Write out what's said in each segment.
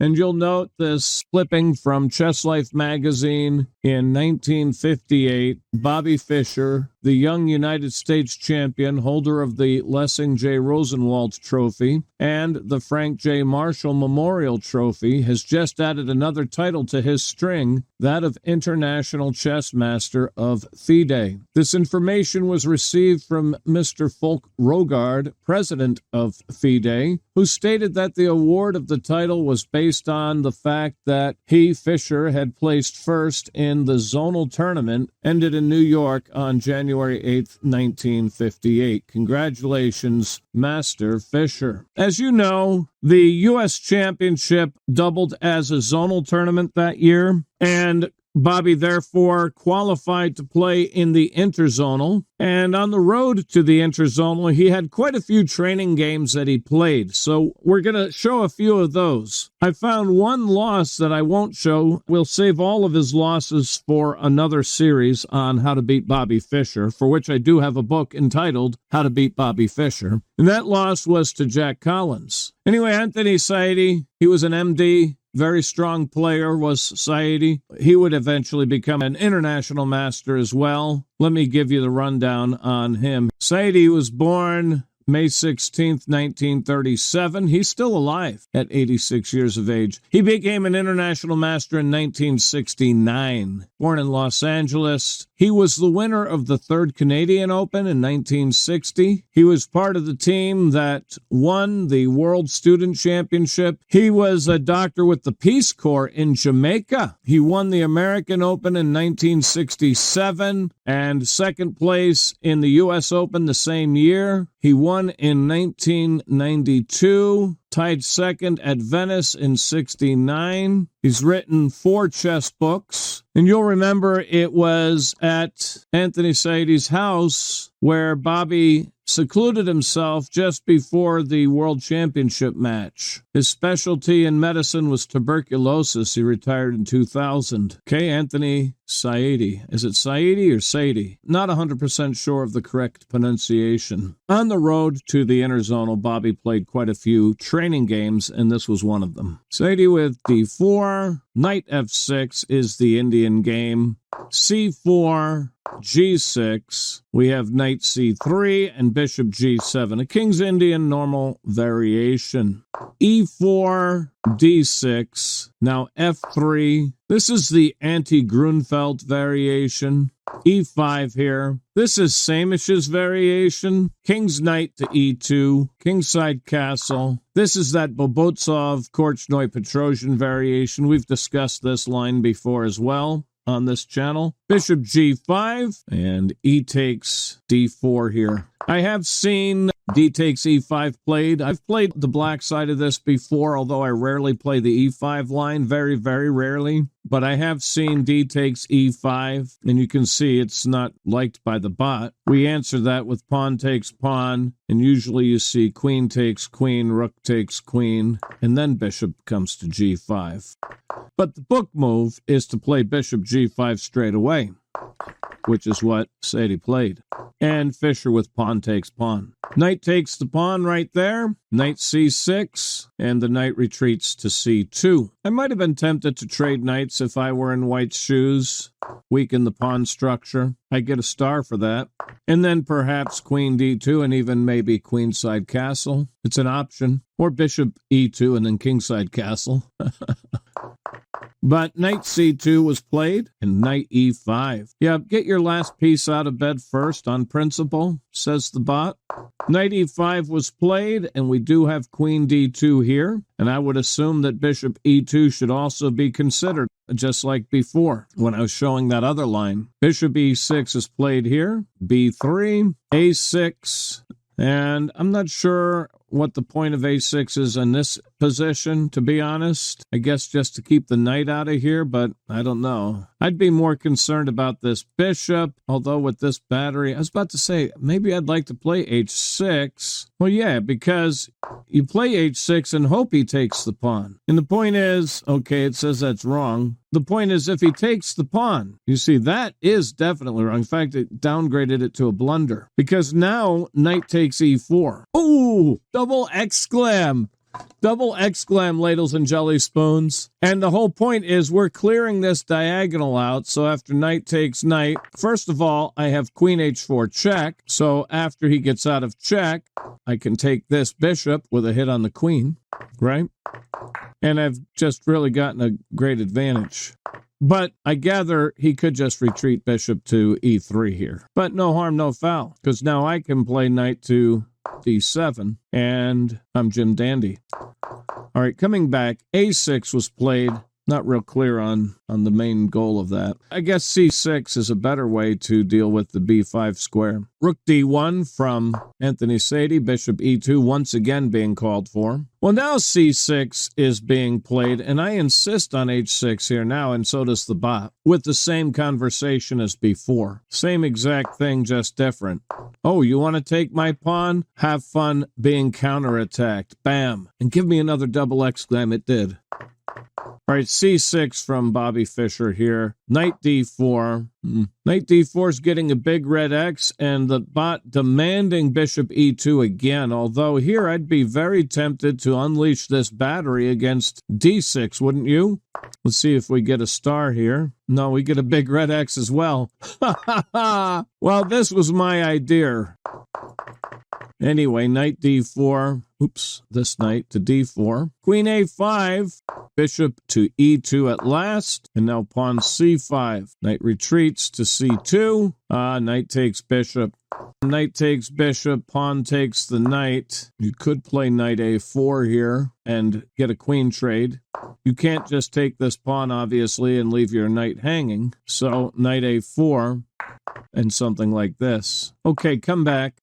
And you'll note this clipping from Chess Life magazine in 1958. Bobby Fischer, the young United States champion, holder of the Lessing J. Rosenwald Trophy and the Frank J. Marshall Memorial Trophy, has just added another title to his string, that of International Chess Master of FIDE. This information was received from Mr. Folk Rogard, president of FIDE, who stated that the award of the title was based on the fact that he, Fischer, had placed first in the zonal tournament ended in New York on January 8, 1958. Congratulations, Master Fischer. As you know, the U.S. Championship doubled as a zonal tournament that year, and Bobby therefore qualified to play in the Interzonal, and on the road to the Interzonal, he had quite a few training games that he played, so we're going to show a few of those. I found one loss that I won't show. We'll save all of his losses for another series on how to beat Bobby Fischer, for which I do have a book entitled How to Beat Bobby Fischer, and that loss was to Jack Collins. Anyway, Anthony Saidy, he was an MD. Very strong player was Saidy. He would eventually become an international master as well. Let me give you the rundown on him. Saidy was born May 16th, 1937. He's still alive at 86 years of age. He became an international master in 1969. Born in Los Angeles, he was the winner of the third Canadian Open in 1960. He was part of the team that won the World Student Championship. He was a doctor with the Peace Corps in Jamaica. He won the American Open in 1967 and second place in the U.S. Open the same year. He won in 1992, tied second at Venice in 69. He's written 4 chess books. And you'll remember it was at Anthony Saidy's house where Bobby secluded himself just before the World Championship match. His specialty in medicine was tuberculosis. He retired in 2000. Okay, Anthony Saidy. Is it Saidy or Saidy? Not 100% sure of the correct pronunciation. On the road to the Interzonal, Bobby played quite a few training games, and this was one of them. Saidy with d4, knight f6 is the Indian game. c4, g6, we have knight c3 and bishop g7, a King's Indian normal variation. e4, d6, now f3, this is the anti-Grunfeld variation. e5 here, this is Samish's variation. King's knight to e2, kingside castle. This is that Bobotsov, Korchnoi, Petrosian variation. We've discussed this line before as well on this channel. Bishop g5 and e takes d4 here. I have seen d takes e5 played. I've played the black side of this before, although I rarely play the e5 line, very, very rarely. But I have seen d takes e5, and you can see it's not liked by the bot. We answer that with pawn takes pawn, and usually you see queen takes queen, rook takes queen, and then bishop comes to g5. But the book move is to play bishop g5 straight away, which is what Saidy played. And Fischer with pawn takes pawn. Knight takes the pawn right there. Knight c6, and the knight retreats to c2. I might have been tempted to trade knights if I were in white's shoes. Weaken the pawn structure. I get a star for that. And then perhaps queen d2 and even maybe queenside castle. It's an option. Or bishop e2 and then kingside castle. But knight c2 was played, and knight e5. Yeah, get your last piece out of bed first on principle, says the bot. Knight e5 was played, and we do have queen d2 here. And I would assume that bishop e2 should also be considered, just like before when I was showing that other line. Bishop e6 is played here, b3, a6, and I'm not sure what the point of a6 is in this position, to be honest. I guess just to keep the knight out of here, but I don't know. I'd be more concerned about this bishop, although with this battery, I was about to say, maybe I'd like to play h6. Well, yeah, because you play h6 and hope he takes the pawn. And the point is, okay, it says that's wrong. The point is, if he takes the pawn, you see, that is definitely wrong. In fact, it downgraded it to a blunder. Because now, knight takes e4. Ooh, double exclam. Double exclam ladles and jelly spoons. And the whole point is we're clearing this diagonal out, so after knight takes knight, first of all, I have queen h4 check, so after he gets out of check, I can take this bishop with a hit on the queen, right? And I've just really gotten a great advantage. But I gather he could just retreat bishop to e3 here. But no harm, no foul, because now I can play knight to d7, and I'm Jim Dandy. All right, coming back, a6 was played. Not real clear on the main goal of that. I guess c6 is a better way to deal with the b5 square. Rook d1 from Anthony Saidy, bishop e2 once again being called for. Well, now c6 is being played, and I insist on h6 here now, and so does the bot, with the same conversation as before. Same exact thing, just different. Oh, you want to take my pawn? Have fun being counterattacked. Bam. And give me another double exclam. It did. All right, c6 from Bobby Fischer here. Knight d4. Knight d4 is getting a big red X, and the bot demanding bishop e2 again, although here I'd be very tempted to unleash this battery against d6, wouldn't you? Let's see if we get a star here. No, we get a big red X as well. Well, this was my idea. Anyway, knight d4. Oops, this knight to d4. Queen a5. Bishop to e2 at last. And now pawn c5. Knight retreats to c2. Knight takes bishop. Knight takes bishop. Pawn takes the knight. You could play knight a4 here and get a queen trade. You can't just take this pawn, obviously, and leave your knight hanging. So knight a4 and something like this. Okay, come back.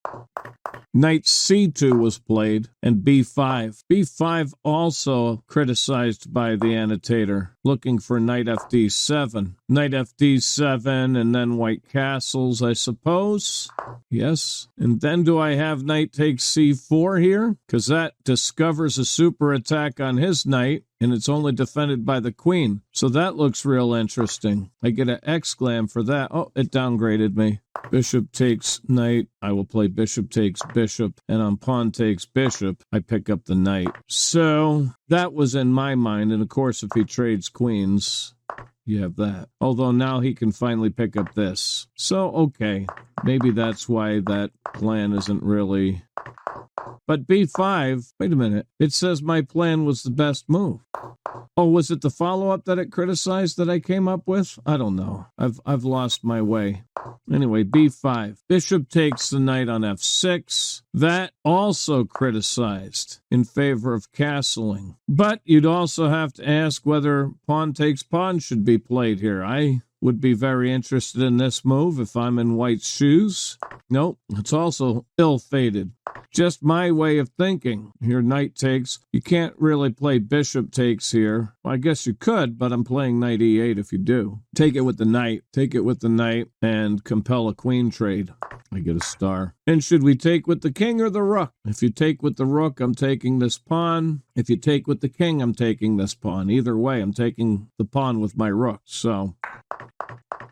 Knight c2 was played, and b5. b5 also criticized by the annotator, looking for knight fd7. Knight fd7, and then white castles, I suppose. Yes. And then do I have knight takes c4 here? Because that discovers a super attack on his knight, and it's only defended by the queen. So that looks real interesting. I get an exclam for that. Oh, it downgraded me. Bishop takes knight. I will play bishop takes bishop, and on pawn takes bishop, I pick up the knight. So that was in my mind, and of course if he trades queens, you have that. Although now he can finally pick up this. So, okay, maybe that's why that plan isn't really... But b5, wait a minute, it says my plan was the best move. Oh, was it the follow-up that it criticized that I came up with? I don't know. I've lost my way. Anyway, b5. Bishop takes the knight on f6. That also criticized in favor of castling. But you'd also have to ask whether pawn takes pawn should be played here. I would be very interested in this move if I'm in white's shoes. Nope, it's also ill-fated. Just my way of thinking. Here, knight takes. You can't really play bishop takes here. Well, I guess you could, but I'm playing knight e8 if you do. Take it with the knight. Take it with the knight and compel a queen trade. I get a star. And should we take with the king or the rook? If you take with the rook, I'm taking this pawn. If you take with the king, I'm taking this pawn. Either way, I'm taking the pawn with my rook. So...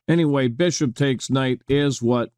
Anyway, bishop takes knight is what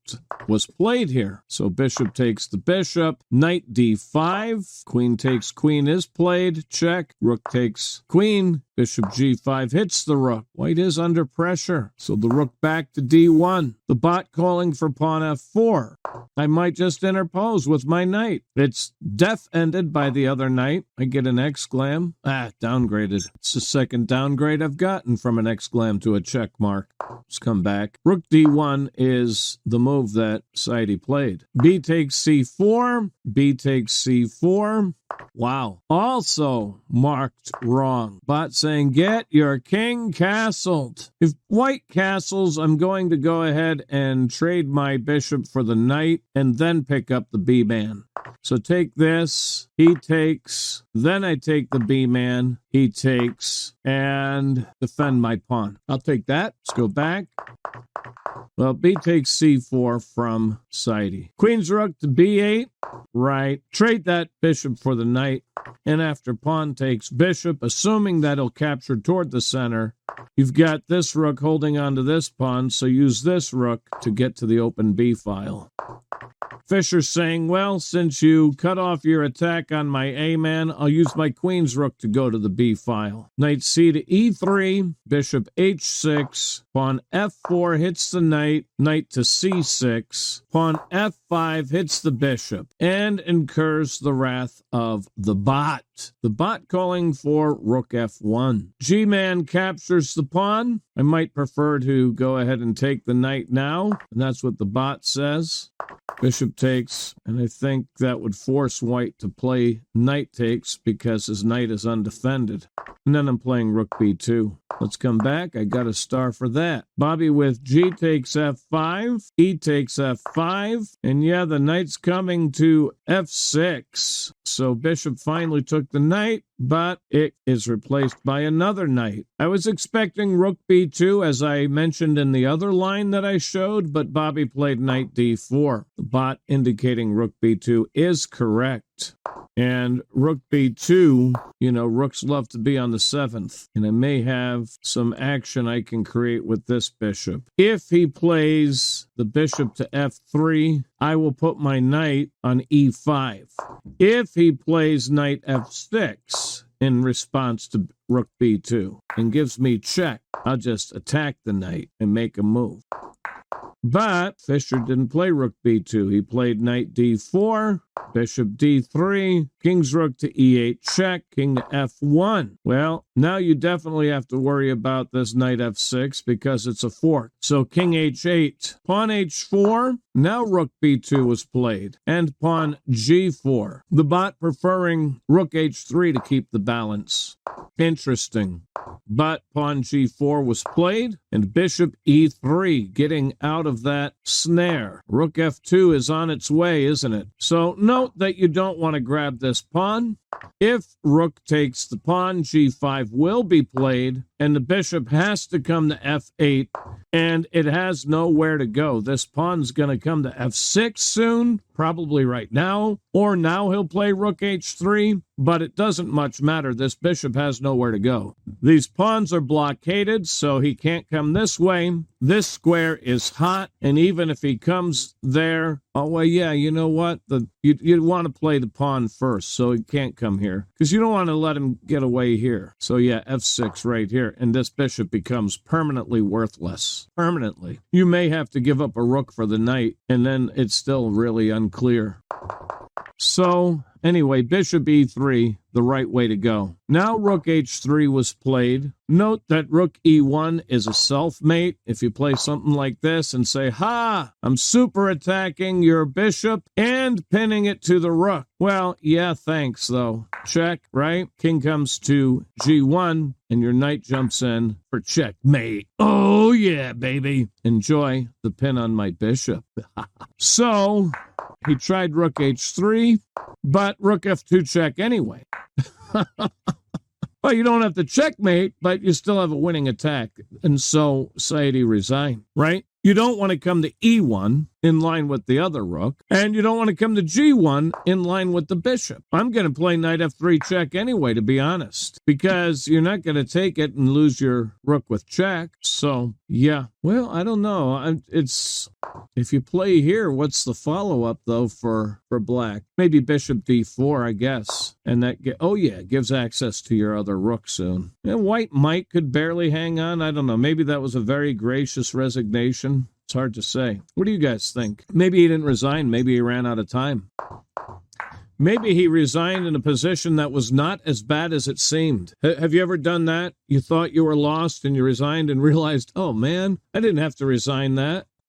was played here. So bishop takes the bishop, knight d5, queen takes queen is played, check, rook takes queen, bishop g5 hits the rook. White is under pressure, so the rook back to d1. The bot calling for pawn f4. I might just interpose with my knight. It's def-ended by the other knight. I get an exclam. Downgraded. It's the second downgrade I've gotten from an exclam to a check mark. Let's come back. Rook d1 is the move that Saidy played. B takes c4. B takes c4. Wow. Also marked wrong. Bot saying, get your king castled. If white castles, I'm going to go ahead and trade my bishop for the knight and then pick up the b-man. So take this, he takes, then I take the b-man, he takes, and defend my pawn. I'll take that. Let's go back. Well, b takes c4 from Saidy. Queen's rook to b8. Right. Trade that bishop for the knight. And after pawn takes bishop, assuming that he'll capture toward the center, you've got this rook holding onto this pawn, so use this rook to get to the open b file. Fischer saying, well, since you cut off your attack on my A-man, I'll use my queen's rook to go to the B file. Knight C to E3, bishop H6, pawn F4 hits the knight, knight to C6, pawn F5 hits the bishop, and incurs the wrath of the bot. The bot calling for rook F1. G-man captures the pawn. I might prefer to go ahead and take the knight now, and that's what the bot says. Bishop takes, and I think that would force white to play knight takes because his knight is undefended. And then I'm playing rook B2. Let's come back. I got a star for that. Bobby with G takes F5, E takes F5, and yeah, the knight's coming to F6. So bishop finally took the knight, but it is replaced by another knight. I was expecting rook B2, as I mentioned in the other line that I showed, but Bobby played knight D4. The bot indicating rook B2 is correct. And rook B2, you know, rooks love to be on the 7th. And I may have some action I can create with this bishop. If he plays the bishop to F3, I will put my knight on E5. If he plays knight F6 in response to rook B2 and gives me check, I'll just attack the knight and make a move. But Fischer didn't play rook B2. He played knight D4, bishop D3, king's rook to E8 check, king to F1. Well, now you definitely have to worry about this knight F6 because it's a fork. So king H8, pawn H4, now rook B2 was played, and pawn G4. The bot preferring rook H3 to keep the balance. Interesting. But pawn G4 was played, and bishop E3 getting out of that snare. Rook F2 is on its way, isn't it? So note that you don't want to grab this pawn. If rook takes the pawn, G5 will be played, and the bishop has to come to F8, and it has nowhere to go. This pawn's going to come to F6 soon, probably right now, or now he'll play rook H3, but it doesn't much matter. This bishop has nowhere to go. These pawns are blockaded, so he can't come this way. This square is hot, and even if he comes there, oh, well, yeah, you know what? You'd want to play the pawn first, so he can't come here, because you don't want to let him get away here. So, yeah, F6 right here, and this bishop becomes permanently worthless. Permanently. You may have to give up a rook for the knight, and then it's still really unclear. So, anyway, bishop E3, the right way to go. Now rook H3 was played. Note that rook E1 is a self-mate. If you play something like this and say, ha, I'm super attacking your bishop and pinning it to the rook. Well, yeah, thanks, though. Check, right? King comes to G1, and your knight jumps in for checkmate. Oh, yeah, baby. Enjoy the pin on my bishop. So, he tried rook H3, but rook F2 check anyway. Well, you don't have to checkmate, but you still have a winning attack. And so Saidy resigned, right? You don't want to come to E1 in line with the other rook, and you don't want to come to G1 in line with the bishop. I'm going to play knight F3 check anyway, to be honest, because you're not going to take it and lose your rook with check. So, yeah. Well, I don't know. If you play here, what's the follow-up, though, for black? Maybe bishop D4, I guess. And that, gives access to your other rook soon. And white could barely hang on. I don't know. Maybe that was a very gracious resignation. It's hard to say. What do you guys think? Maybe he didn't resign. Maybe he ran out of time. Maybe he resigned in a position that was not as bad as it seemed. Have you ever done that? You thought you were lost and you resigned and realized, oh man, I didn't have to resign that.